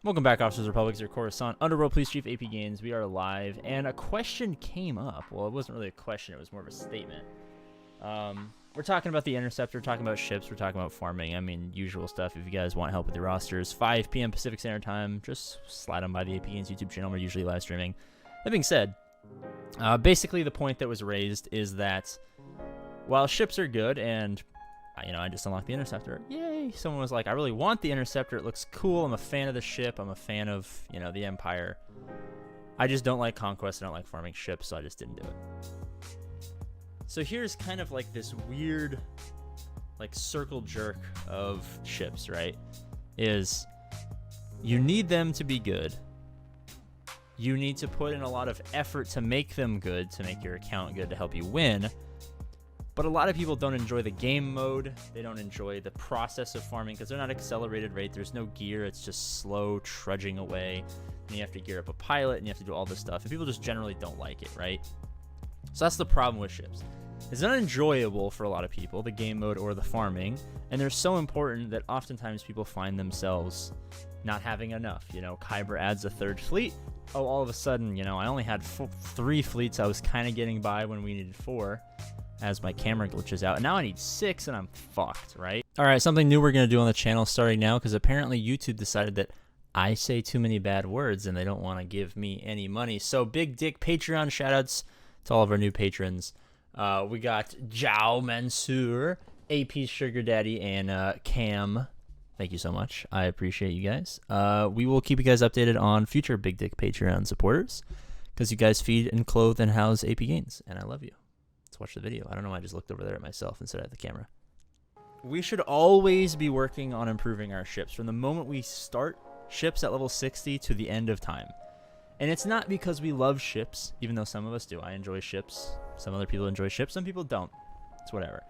Welcome back, Officers Republic, your Coruscant Underworld Police Chief APGAINS. We are live, and a question came up. Well, it wasn't really a question, it was more of a statement. We're talking about the Interceptor, we're talking about ships, we're talking about farming. I mean, usual stuff. If you guys want help with your rosters, 5 p.m. Pacific Standard Time, just slide on by the APGAINS YouTube channel. We're usually live streaming. That being said, basically the point that was raised is that while ships are good, and I just unlocked the Interceptor. Yay! Someone was like, I really want the Interceptor. It looks cool. I'm a fan of the ship. I'm a fan of, the Empire. I just don't like Conquest. I don't like farming ships, so I just didn't do it. So here's kind of like this weird, circle jerk of ships, right? Is you need them to be good. You need to put in a lot of effort to make them good, to make your account good, to help you win. But a lot of people don't enjoy the game mode. They don't enjoy the process of farming because they're not accelerated rate. There's no gear. It's just slow trudging away. And you have to gear up a pilot and you have to do all this stuff. And people just generally don't like it, right? So that's the problem with ships. It's not enjoyable for a lot of people, the game mode or the farming. And they're so important that oftentimes people find themselves not having enough. Kyber adds a 3rd fleet. Oh, all of a sudden, I only had 3 fleets. I was kind of getting by when we needed 4. As my camera glitches out, and now I need 6 and I'm fucked, right? All right, something new we're gonna do on the channel starting now, because apparently YouTube decided that I say too many bad words and they don't want to give me any money. So big dick Patreon shoutouts to all of our new patrons. We got Jao Mansour, AP Sugar Daddy, and Cam. Thank you so much. I appreciate you guys. We will keep you guys updated on future big dick Patreon supporters, because you guys feed and clothe and house APGAINS, and I love you. Let's watch the video. I don't know why I just looked over there at myself instead of the camera. We should always be working on improving our ships from the moment we start ships at level 60 to the end of time. And it's not because we love ships, even though some of us do. I enjoy ships. Some other people enjoy ships. Some people don't. It's whatever.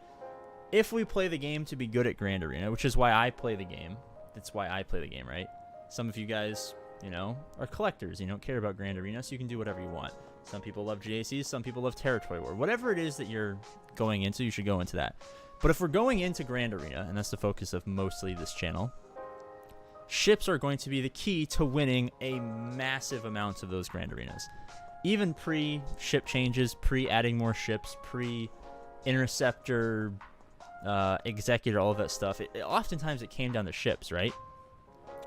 If we play the game to be good at Grand Arena, which is why I play the game. That's why I play the game, right? Some of you guys, are collectors. You don't care about Grand Arena, so you can do whatever you want. Some people love GACs, some people love Territory War. Whatever it is that you're going into, you should go into that. But if we're going into Grand Arena, and that's the focus of mostly this channel, ships are going to be the key to winning a massive amount of those Grand Arenas. Even pre-ship changes, pre-adding more ships, pre-interceptor, executor, all of that stuff, oftentimes it came down to ships, right?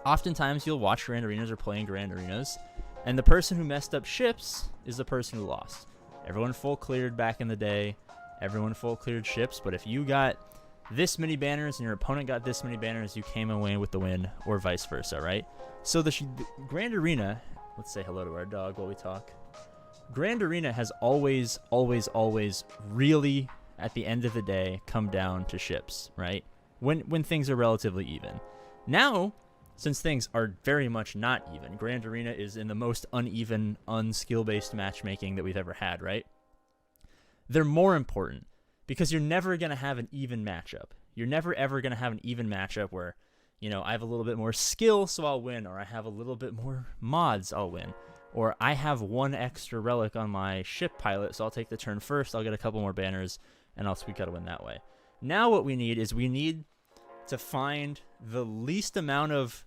Oftentimes you'll watch Grand Arenas or play in Grand Arenas, and the person who messed up ships is the person who lost. Everyone full cleared back in the day. Everyone full cleared ships. But if you got this many banners and your opponent got this many banners, you came away with the win, or vice versa, right? So the Grand Arena, let's say hello to our dog while we talk. Grand Arena has always, always, always really, at the end of the day, come down to ships, right? When things are relatively even. Now, since things are very much not even, Grand Arena is in the most uneven, unskill-based matchmaking that we've ever had, right? They're more important because you're never going to have an even matchup. You're never, ever going to have an even matchup where, I have a little bit more skill, so I'll win, or I have a little bit more mods, I'll win. Or I have 1 extra relic on my ship pilot, so I'll take the turn first, I'll get a couple more banners, and I'll squeak out a win that way. Now what we need is to find the least amount of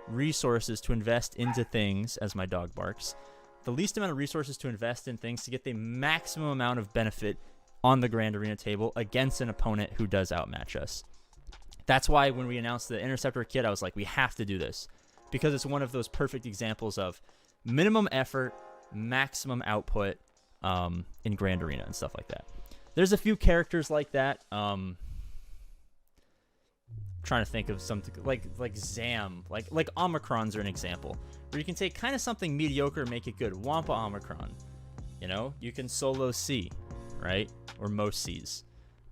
resources to invest into things, as my dog barks, the least amount of resources to invest in things to get the maximum amount of benefit on the Grand Arena table against an opponent who does outmatch us. That's why when we announced the Interceptor kit, I was like, we have to do this, because it's one of those perfect examples of minimum effort, maximum output in Grand Arena and stuff like that. There's a few characters like that. Trying to think of something like Zam, like Omicrons are an example where you can take kind of something mediocre and make it good. Wampa Omicron, you can solo C, right, or most C's.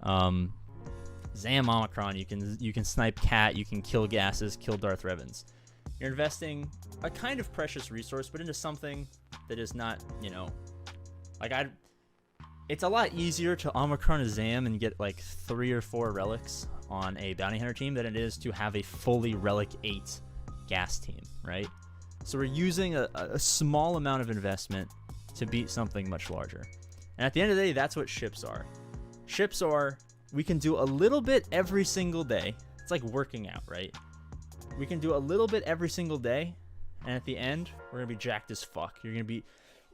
Zam Omicron, you can snipe Cat, you can kill gases, kill Darth Revens. You're investing a kind of precious resource, but into something that is not, it's a lot easier to Omicron a Zam and get 3 or 4 relics on a bounty hunter team than it is to have a fully relic 8 gas team, right? So we're using a small amount of investment to beat something much larger. And at the end of the day, that's what ships are. Ships are, we can do a little bit every single day. It's like working out, right? We can do a little bit every single day, And at the end, we're going to be jacked as fuck. You're going to be,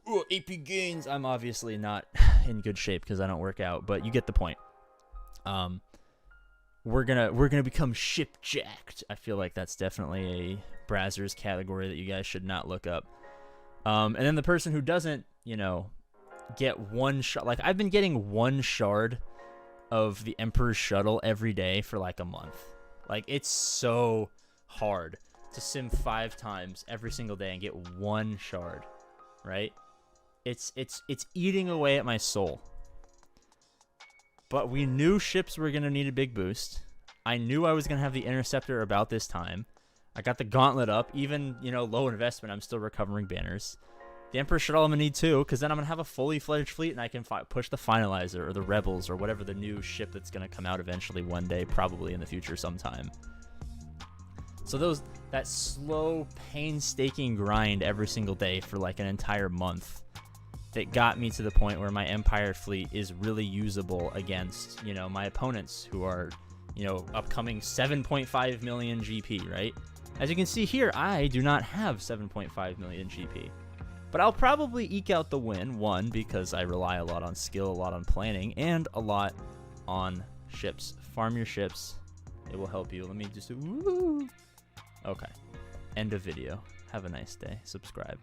oh, APGAINS. I'm obviously not in good shape because I don't work out, but you get the point. We're gonna become ship jacked. I feel like that's definitely a Brazzers category that you guys should not look up. And then the person who doesn't, you know, get one shard, like I've been getting one shard of the Emperor's Shuttle every day for like a month. Like it's so hard to sim 5 times every single day and get one shard, right? It's eating away at my soul. But we knew ships were going to need a big boost. I knew I was going to have the Interceptor about this time. I got the Gauntlet up. Even, you know, low investment, I'm still recovering banners. The Emperor's Shuttle I'm going to need too, because then I'm going to have a fully fledged fleet and I can push the Finalizer or the Rebels or whatever the new ship that's going to come out eventually one day, probably in the future sometime. So that slow, painstaking grind every single day for like an entire month that got me to the point where my Empire fleet is really usable against, you know, my opponents who are, you know, upcoming 7.5 million GP, right? As you can see here, I do not have 7.5 million GP. But I'll probably eke out the win, one, because I rely a lot on skill, a lot on planning, and a lot on ships. Farm your ships. It will help you. Let me just... Woo! Okay. End of video. Have a nice day. Subscribe.